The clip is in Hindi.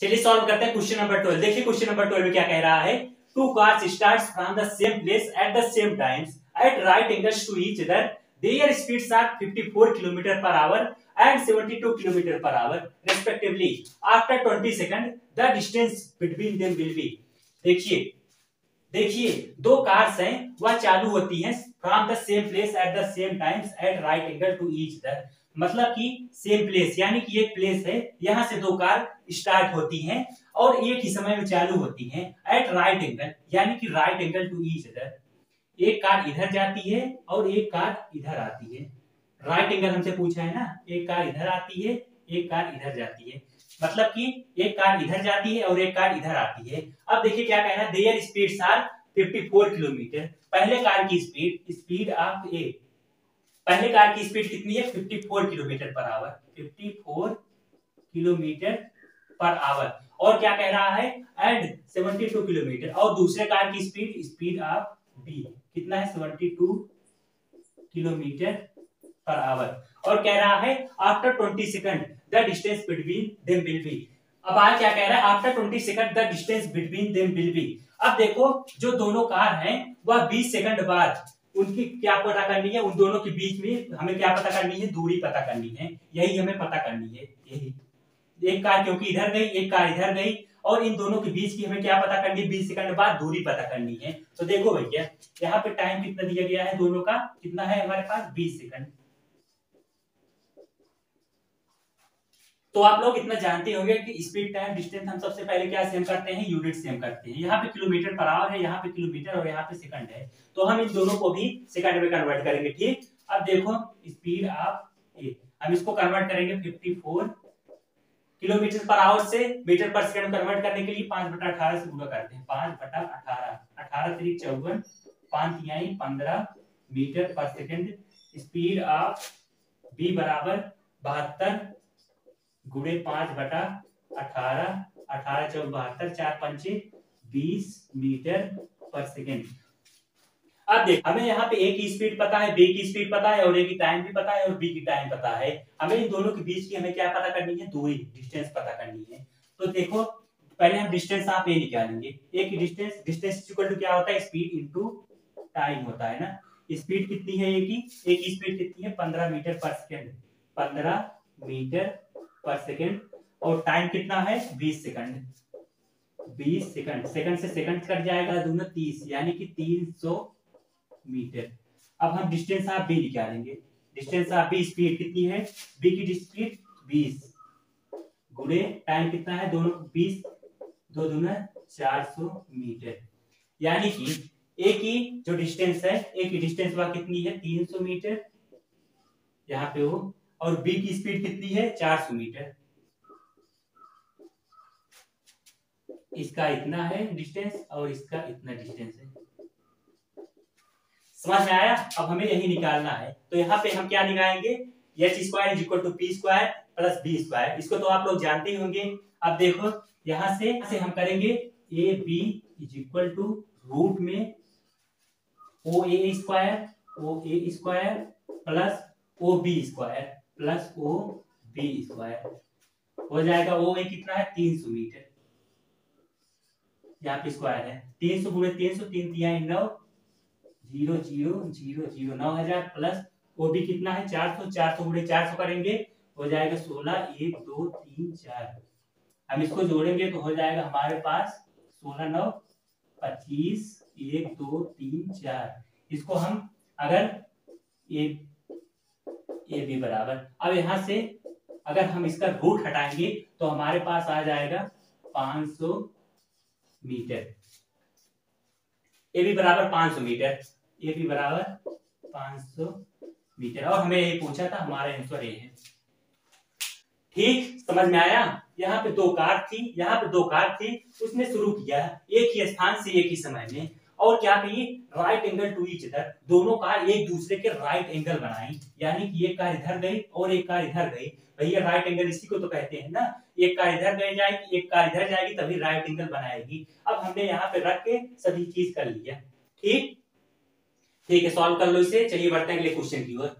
चलिए सॉल्व करते हैं क्वेश्चन नंबर 12। देखिए क्वेश्चन नंबर 12 क्या कह रहा है, two cars starts from the same place at the same times at right angles to each other, their speeds are 54 kilometre per hour and 72 kilometre per hour respectively. After 20 second the distance between them will be. देखिए देखिए दो कार्स हैं, वह चालू होती हैं from the same place at the same times at right angle to each other. मतलब कि सेम प्लेस यानी कि एक प्लेस है, यहां से दो कार स्टार्ट होती हैं और एक ही समय में चालू होती हैं एट राइट एंगल यानी कि right angle to each other. एक कार इधर जाती है और एक कार इधर आती है। राइट एंगल हमसे पूछा है ना, एक कार इधर आती है एक कार इधर जाती है, मतलब कि एक कार इधर जाती है और एक कार इधर आती है। अब देखिए क्या कहना है, देयर स्पीड्स आर 54 किलोमीटर। पहले कार की स्पीड ऑफ ए, पहले कार की स्पीड कितनी है 54 kilometre per our, 54 kilometre per our. और क्या कह रहा है एंड 72 किलोमीटर, और दूसरे कार की स्पीड ऑफ बी कितना है 72 किलोमीटर पर आवर। और कह रहा है after 20 second the distance between them will be. अब आज क्या कह रहा है, after 20 second the distance between them will be. अब देखो जो दोनों कार हैं वह 20 सेकंड बाद उनकी क्या पता करनी है, उन दोनों के बीच में हमें क्या पता करनी है, दूरी पता करनी है, यही हमें पता करनी है। यही एक कार क्योंकि इधर गई एक कार इधर गई और इन दोनों के बीच की हमें क्या पता करनी है, 20 सेकंड बाद दूरी पता करनी है। तो देखो भैया यहाँ पे टाइम कितना दिया गया है दोनों का, कितना है हमारे पास 20 सेकंड। तो आप लोग इतना जानते होंगे कि स्पीड टाइम डिस्टेंस हम सबसे पहले क्या सेम करते हैं, यूनिट सेम करते हैं। यहाँ पे किलोमीटर पर आवर है, यहाँ पे किलोमीटर और यहाँ पे सेकंड है, तो हम इन दोनों को भी सेकंड में कन्वर्ट करेंगे। ठीक, अब देखो स्पीड ऑफ ए, हम इसको कन्वर्ट करेंगे 54 किलोमीटर पर आवर से मीटर पर सेकंड कन्वर्ट करने के लिए 5/18 से गुणा करते हैं। 5/18, 18 3 54, 5 तिहाई 15 मीटर पर सेकंड। स्पीड ऑफ बी बराबर 72 गुणे 5/18, 18 चौक 72, 4 पंचे 20 मीटर पर सेकेंड। अब देख हमें यहाँ पे ए की स्पीड पता है, बी की स्पीड पता है और ए की टाइम भी पता है और बी की टाइम पता है। हमें इन दोनों के बीच की हमें क्या पता करनी है, दूरी डिस्टेंस पता करनी है। तो देखो पहले हम डिस्टेंस आप ए निकालेंगे, ए की डिस्टेंस इक्वल टू क्या होता है, स्पीड इनटू टाइम होता है ना। स्पीड कितनी है ए की स्पीड कितनी है 15 मीटर पर सेकेंड, 15 मीटर पर सेकेंड। और टाइम कितना है 20 सेकंड, 20 सेकंड, सेकंड से सेकंड कट जाएगा दूना 30 यानी कि 300 मीटर। अब हम डिस्टेंस ऑफ बी निकालेंगे, डिस्टेंस ऑफ बी स्पीड कितनी है, बी की स्पीड 20 गुणे टाइम कितना है दोनों 20, 2 दूना 400 मीटर। यानी कि ए की जो डिस्टेंस है, ए की डिस्टेंस वह कितनी है 300 मीटर यहाँ पे वो, और बी की स्पीड कितनी है 400 मीटर। इसका इतना है डिस्टेंस और इसका इतना डिस्टेंस है। समझ में आया? अब हमें यही निकालना है, तो यहाँ पे हम क्या निकालेंगे, h² = p² + b²। इसको तो आप लोग जानते ही होंगे। अब देखो यहां से हम करेंगे ab = रूट में oa² plus ob² plus ob²। हो जाएगा OA कितना है 300 मीटर, यहाँ पे स्क्वायर है 300 गुणे 300, 3 तिहाई 9, 0 0 0 0 9000 प्लस OB कितना है 400, 400 गुणे 400 करेंगे हो जाएगा 16, 1 2 3 4। हम इसको जोड़ेंगे तो हो जाएगा हमारे पास 16 9 25, 1 2 3 4। इसको हम अगर ए बी बराबर, अब यहां से अगर हम इसका रूट हटाएंगे तो हमारे पास आ जाएगा 500 मीटर। ए बी बराबर 500 मीटर, ए बी बराबर 500 मीटर, और हमें यही पूछा था, हमारा आंसर ये है। ठीक, समझ में आया? यहाँ पे दो कार थी, यहाँ पे दो कार थी, उसने शुरू किया एक ही स्थान से एक ही समय में, और क्या कही right angle to each other, दोनों कार एक दूसरे के राइट एंगल बनाई, यानी कि एक कार इधर गई और एक कार इधर गई। भैया राइट एंगल इसी को तो कहते हैं ना, एक कार इधर गई जाएगी एक कार इधर जाएगी तभी राइट एंगल बनाएगी। अब हमने यहाँ पे रख के सभी चीज कर लिया। ठीक, ठीक है, सॉल्व कर लो इसे। चलिए बढ़ते हैं अगले क्वेश्चन की ओर।